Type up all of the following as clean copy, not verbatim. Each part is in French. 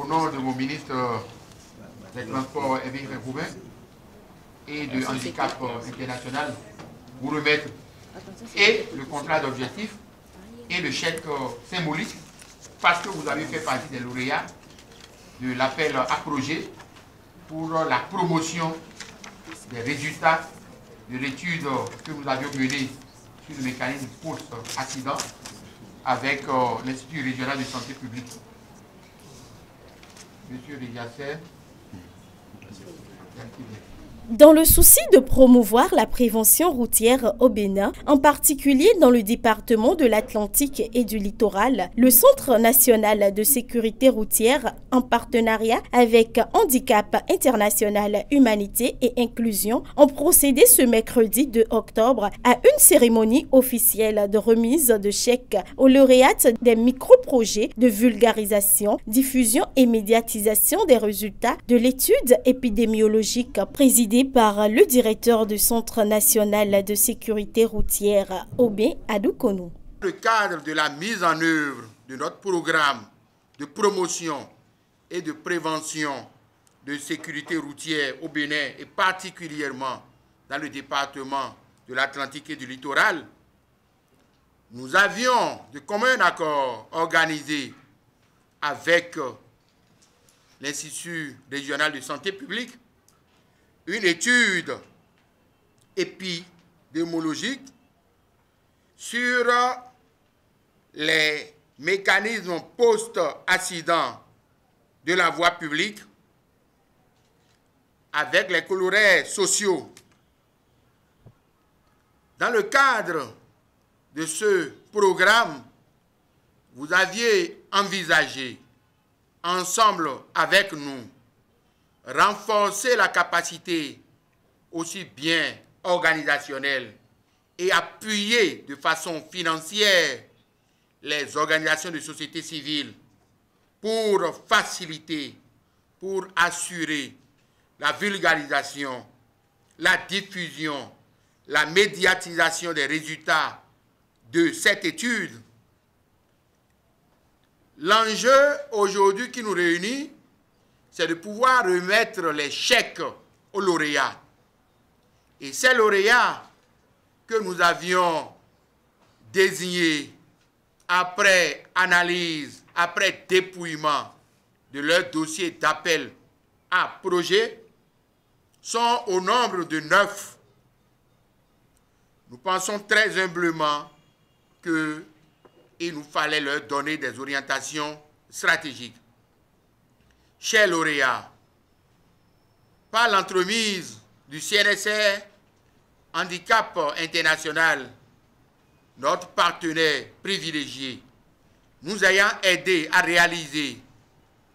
nom de mon ministre des Transports, Évêque Roubaix, et de Handicap International, vous remettre et le contrat d'objectif et le chèque symbolique, parce que vous avez fait partie des lauréats de l'appel à projet pour la promotion des résultats de l'étude que nous avions menée sur le mécanisme post-accident avec l'Institut régional de santé publique. Monsieur Riasser. Dans le souci de promouvoir la prévention routière au Bénin, en particulier dans le département de l'Atlantique et du littoral, le Centre national de sécurité routière, en partenariat avec Handicap International, Humanité et Inclusion, ont procédé ce mercredi 2 octobre à une cérémonie officielle de remise de chèques aux lauréates des micro-projets de vulgarisation, diffusion et médiatisation des résultats de l'étude épidémiologique présidée par le directeur du Centre national de sécurité routière, Obin Adoukonou. Dans le cadre de la mise en œuvre de notre programme de promotion et de prévention de sécurité routière au Bénin et particulièrement dans le département de l'Atlantique et du littoral, nous avions de commun accord organisé avec l'Institut régional de santé publique une étude épidémiologique sur les mécanismes post-accident de la voie publique avec les corollaires sociaux. Dans le cadre de ce programme, vous aviez envisagé, ensemble avec nous, renforcer la capacité aussi bien organisationnelle et appuyer de façon financière les organisations de société civile pour faciliter, pour assurer la vulgarisation, la diffusion, la médiatisation des résultats de cette étude. L'enjeu aujourd'hui qui nous réunit, c'est de pouvoir remettre les chèques aux lauréats. Et ces lauréats que nous avions désignés après analyse, après dépouillement de leur dossier d'appel à projet, sont au nombre de 9. Nous pensons très humblement qu'il nous fallait leur donner des orientations stratégiques. Chers lauréats, par l'entremise du CNSR Handicap International, notre partenaire privilégié, nous ayant aidé à réaliser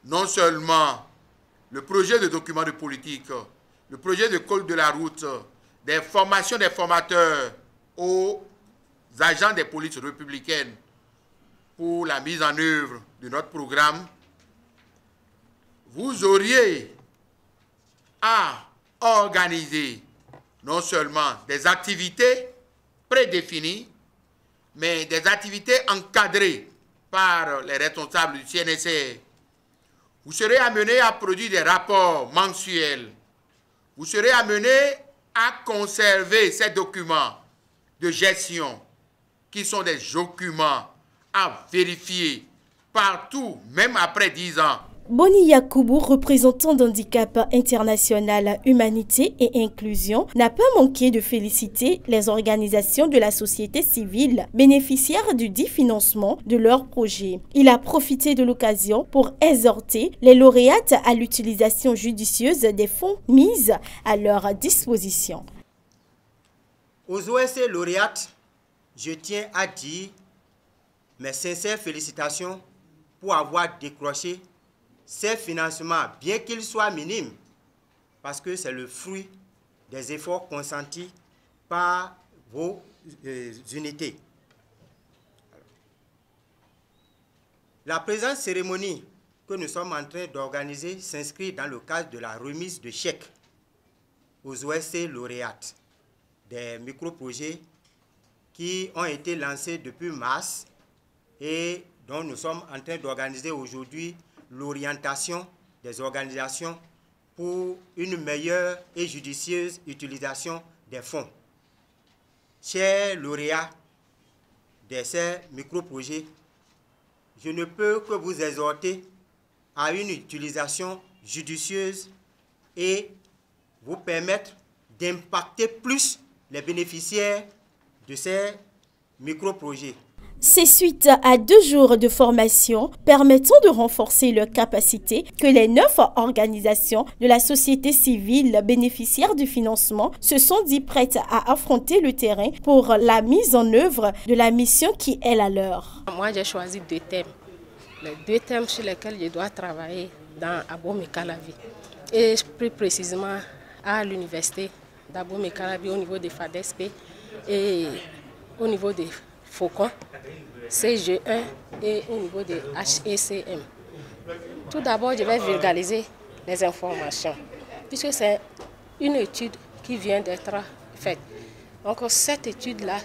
non seulement le projet de document de politique, le projet de code de la route, des formations des formateurs aux agents des polices républicaines pour la mise en œuvre de notre programme, vous auriez à organiser non seulement des activités prédéfinies, mais des activités encadrées par les responsables du CNSR. Vous serez amené à produire des rapports mensuels. Vous serez amené à conserver ces documents de gestion qui sont des documents à vérifier partout, même après 10 ans. Boni Yakoubou, représentant d'Handicap International, Humanité et Inclusion, n'a pas manqué de féliciter les organisations de la société civile bénéficiaires du dit financement de leur projet. Il a profité de l'occasion pour exhorter les lauréates à l'utilisation judicieuse des fonds mis à leur disposition. Aux OSC lauréates, je tiens à dire mes sincères félicitations pour avoir décroché ces financements, bien qu'ils soient minimes, parce que c'est le fruit des efforts consentis par vos unités. La présente cérémonie que nous sommes en train d'organiser s'inscrit dans le cadre de la remise de chèques aux OSC lauréates des micro-projets qui ont été lancés depuis mars et dont nous sommes en train d'organiser aujourd'hui l'orientation des organisations pour une meilleure et judicieuse utilisation des fonds. Chers lauréats de ces micro-projets, je ne peux que vous exhorter à une utilisation judicieuse et vous permettre d'impacter plus les bénéficiaires de ces micro-projets. C'est suite à 2 jours de formation permettant de renforcer leurs capacités que les 9 organisations de la société civile bénéficiaires du financement se sont dit prêtes à affronter le terrain pour la mise en œuvre de la mission qui est la leur. Moi, j'ai choisi 2 thèmes. Les 2 thèmes sur lesquels je dois travailler dans Abomey-Calavi. Et plus précisément à l'université d'Abomey-Calavi au niveau des FADESP et au niveau des Faucons, CG1 et au niveau des HECM. Tout d'abord, je vais vulgariser les informations, puisque c'est une étude qui vient d'être faite. Donc cette étude-là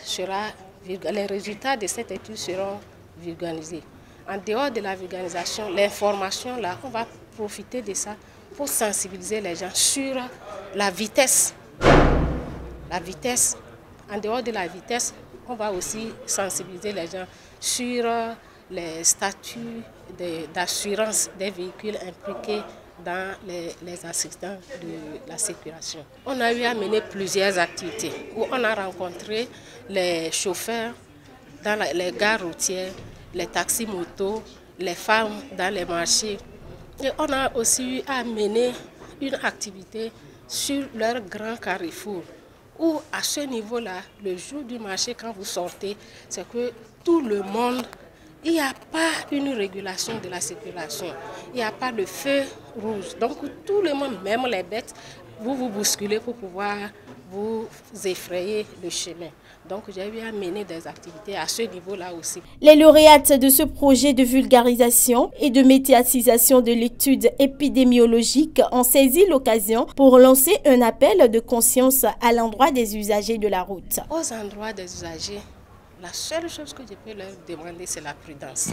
les résultats de cette étude seront vulgarisés. En dehors de la vulgarisation, l'information là, on va profiter de ça pour sensibiliser les gens sur la vitesse. La vitesse, en dehors de la vitesse, on va aussi sensibiliser les gens sur les statuts d'assurance des véhicules impliqués dans les accidents de la circulation. On a eu à mener plusieurs activités où on a rencontré les chauffeurs dans les gares routières, les taxis motos, les femmes dans les marchés. Et on a aussi eu à mener une activité sur leur grand carrefour, où à ce niveau-là, le jour du marché, quand vous sortez, c'est que tout le monde, il n'y a pas une régulation de la circulation, il n'y a pas de feu rouge. Donc tout le monde, même les bêtes, vous vous bousculez pour pouvoir vous effrayer le chemin. Donc j'ai eu à mener des activités à ce niveau-là aussi. Les lauréates de ce projet de vulgarisation et de médiatisation de l'étude épidémiologique ont saisi l'occasion pour lancer un appel de conscience à l'endroit des usagers de la route. Aux endroits des usagers, la seule chose que je peux leur demander, c'est la prudence.